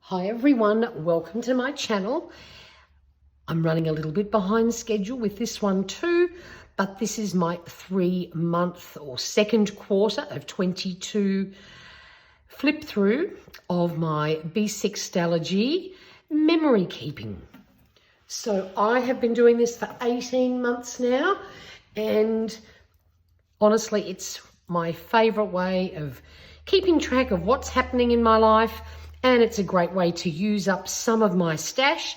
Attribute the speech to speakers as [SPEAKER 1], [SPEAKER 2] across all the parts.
[SPEAKER 1] Hi everyone, welcome to my channel. I'm running a little bit behind schedule with this one too, but this is my 3-month or second quarter of 22 flip through of my B6Stalogy memory keeping. So I have been doing this for 18 months now, and honestly it's my favorite way of keeping track of what's happening in my life. And it's a great way to use up some of my stash.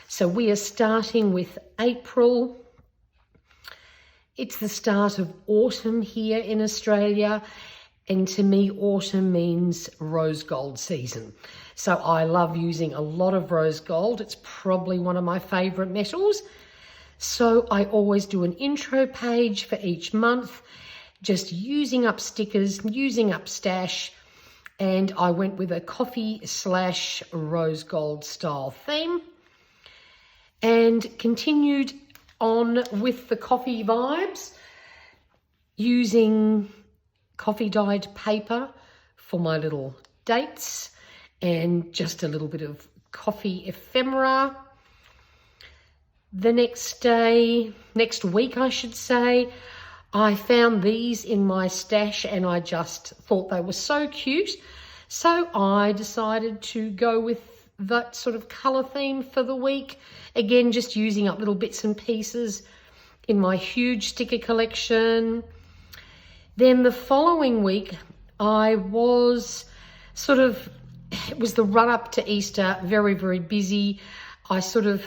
[SPEAKER 1] So we are starting with April. It's the start of autumn here in Australia. And to me, autumn means rose gold season. So I love using a lot of rose gold. It's probably one of my favorite metals. So I always do an intro page for each month, just using up stickers, using up stash. And I went with a coffee/rose gold style theme and continued on with the coffee vibes using coffee dyed paper for my little dates and just a little bit of coffee ephemera. The next week I should say, I found these in my stash and I just thought they were so cute. So I decided to go with that sort of colour theme for the week. Again, just using up little bits and pieces in my huge sticker collection. Then the following week, it was the run up to Easter, very, very busy. I sort of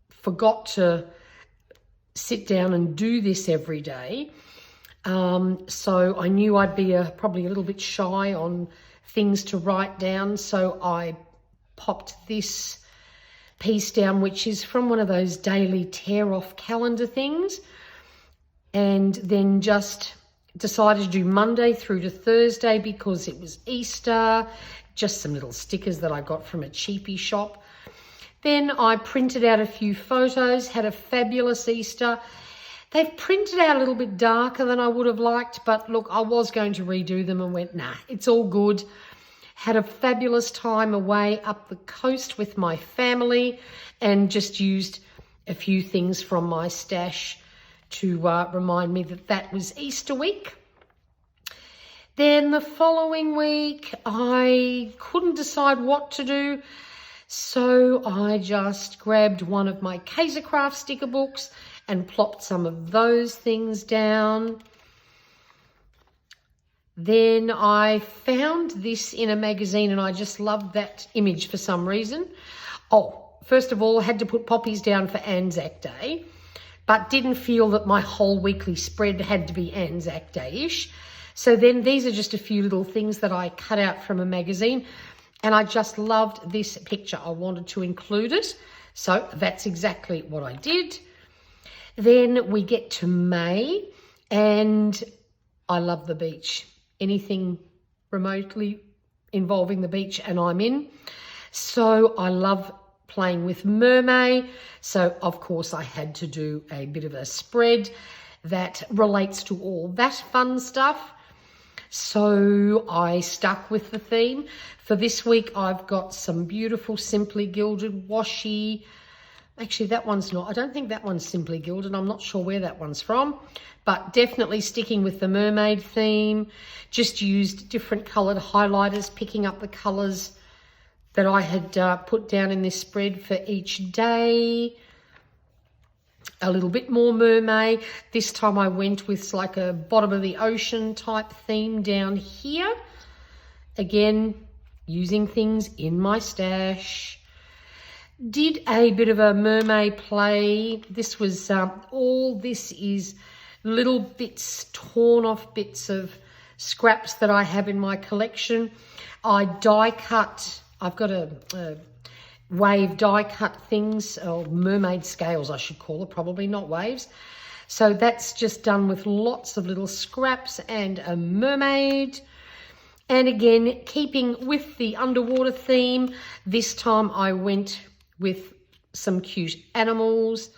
[SPEAKER 1] forgot to sit down and do this every day. So I knew I'd be probably a little bit shy on things to write down. So I popped this piece down, which is from one of those daily tear off calendar things. And then just decided to do Monday through to Thursday because it was Easter, just some little stickers that I got from a cheapie shop. Then I printed out a few photos, had a fabulous Easter. They've printed out a little bit darker than I would have liked, but look, I was going to redo them and went, nah, it's all good. Had a fabulous time away up the coast with my family and just used a few things from my stash to remind me that that was Easter week. Then the following week, I couldn't decide what to do. So I just grabbed one of my Craft sticker books and plopped some of those things down. Then I found this in a magazine and I just loved that image for some reason. Oh, first of all, I had to put poppies down for Anzac Day, but didn't feel that my whole weekly spread had to be Anzac Day-ish. So then these are just a few little things that I cut out from a magazine. And I just loved this picture. I wanted to include it. So that's exactly what I did. Then we get to May and I love the beach. Anything remotely involving the beach and I'm in. So I love playing with mermaid. So of course I had to do a bit of a spread that relates to all that fun stuff. So I stuck with the theme. For this week, I've got some beautiful Simply Gilded washi. Actually, that one's not. I don't think that one's Simply Gilded. I'm not sure where that one's from. But definitely sticking with the mermaid theme. Just used different coloured highlighters, picking up the colours that I had put down in this spread for each day. A little bit more mermaid. This time I went with like a bottom of the ocean type theme down here. Again, using things in my stash. Did a bit of a mermaid play. This was, all this is little bits, torn off bits of scraps that I have in my collection. I die cut, I've got a wave die cut things, or mermaid scales I should call it, probably not waves. So that's just done with lots of little scraps and a mermaid. And again, keeping with the underwater theme, this time I went with some cute animals.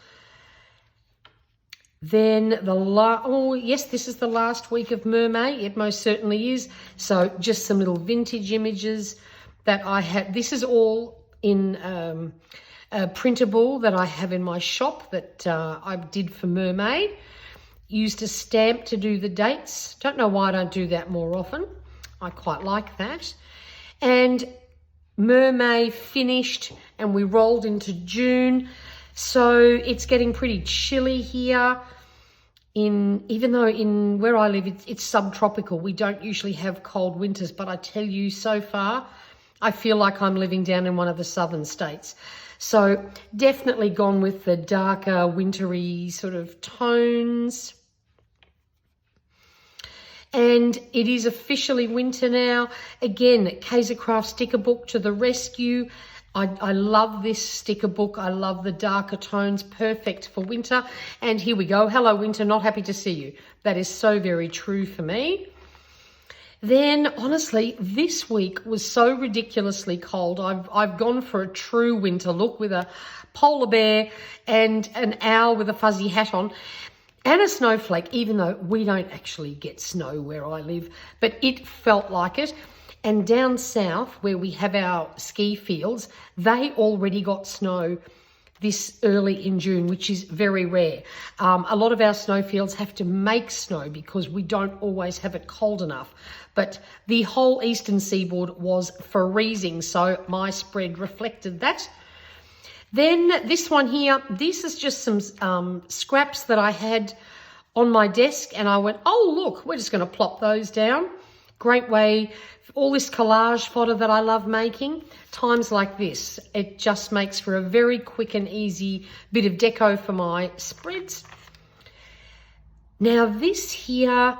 [SPEAKER 1] Then this is the last week of mermaid. It most certainly is. So just some little vintage images that I had. This is all in a printable that I have in my shop that I did for Mermaid. Used a stamp to do the dates. Don't know why I don't do that more often. I quite like that. And Mermaid finished and we rolled into June. So it's getting pretty chilly here. Even though in where I live, it's subtropical. We don't usually have cold winters, but I tell you, so far, I feel like I'm living down in one of the southern states. So definitely gone with the darker, wintry sort of tones. And it is officially winter now. Again, Kaiser Craft sticker book to the rescue. I love this sticker book. I love the darker tones, perfect for winter. And here we go. Hello, winter, not happy to see you. That is so very true for me. Then, honestly, this week was so ridiculously cold. I've gone for a true winter look with a polar bear and an owl with a fuzzy hat on. And a snowflake, even though we don't actually get snow where I live, but it felt like it. And down south, where we have our ski fields, they already got snow this early in June, which is very rare. A lot of our snowfields have to make snow because we don't always have it cold enough. But the whole eastern seaboard was freezing, so my spread reflected that. Then this one here, this is just some scraps that I had on my desk, and I went, oh, look, we're just going to plop those down. Great way, all this collage fodder that I love making, times like this, it just makes for a very quick and easy bit of deco for my spreads. Now this here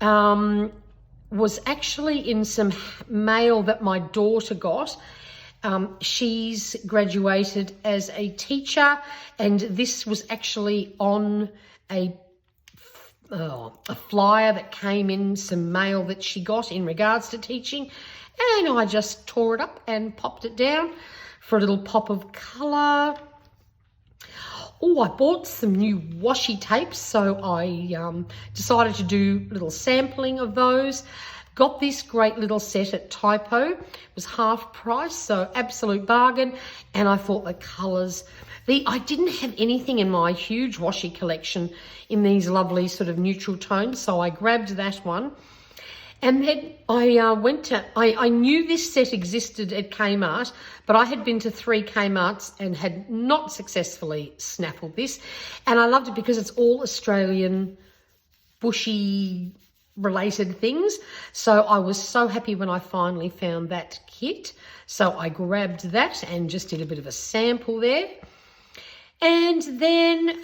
[SPEAKER 1] was actually in some mail that my daughter got. She's graduated as a teacher, and this was actually on a flyer that came in, some mail that she got in regards to teaching, and I just tore it up and popped it down for a little pop of colour. Oh, I bought some new washi tapes, so I decided to do a little sampling of those. Got this great little set at Typo. It was half price, so absolute bargain. And I thought the colours, I didn't have anything in my huge washi collection in these lovely sort of neutral tones, so I grabbed that one. And then I knew this set existed at Kmart, but I had been to 3 Kmarts and had not successfully snaffled this. And I loved it because it's all Australian bushy related things. So I was so happy when I finally found that kit. So I grabbed that and just did a bit of a sample there. And then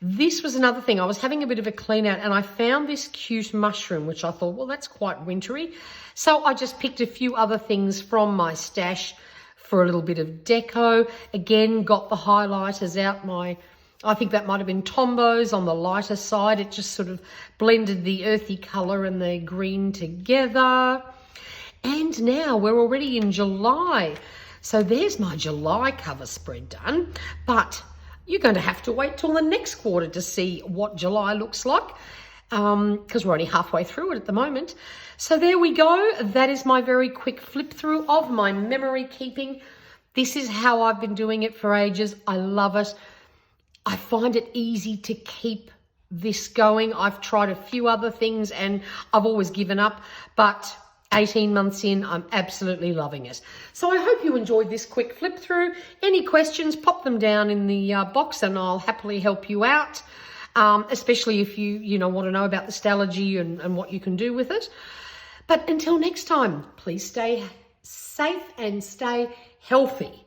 [SPEAKER 1] this was another thing. I was having a bit of a clean out and I found this cute mushroom, which I thought, well, that's quite wintry. So I just picked a few other things from my stash for a little bit of deco. Again, got the highlighters out. I think that might have been Tombo's on the lighter side. It just sort of blended the earthy colour and the green together. And now we're already in July. So there's my July cover spread done. But you're going to have to wait till the next quarter to see what July looks like, because we're only halfway through it at the moment. So there we go. That is my very quick flip through of my memory keeping. This is how I've been doing it for ages. I love it. I find it easy to keep this going. I've tried a few other things and I've always given up, but 18 months in, I'm absolutely loving it. So I hope you enjoyed this quick flip through. Any questions, pop them down in the box and I'll happily help you out, especially if you want to know about the Stalogy and what you can do with it. But until next time, please stay safe and stay healthy.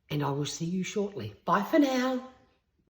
[SPEAKER 1] And I will see you shortly. Bye for now.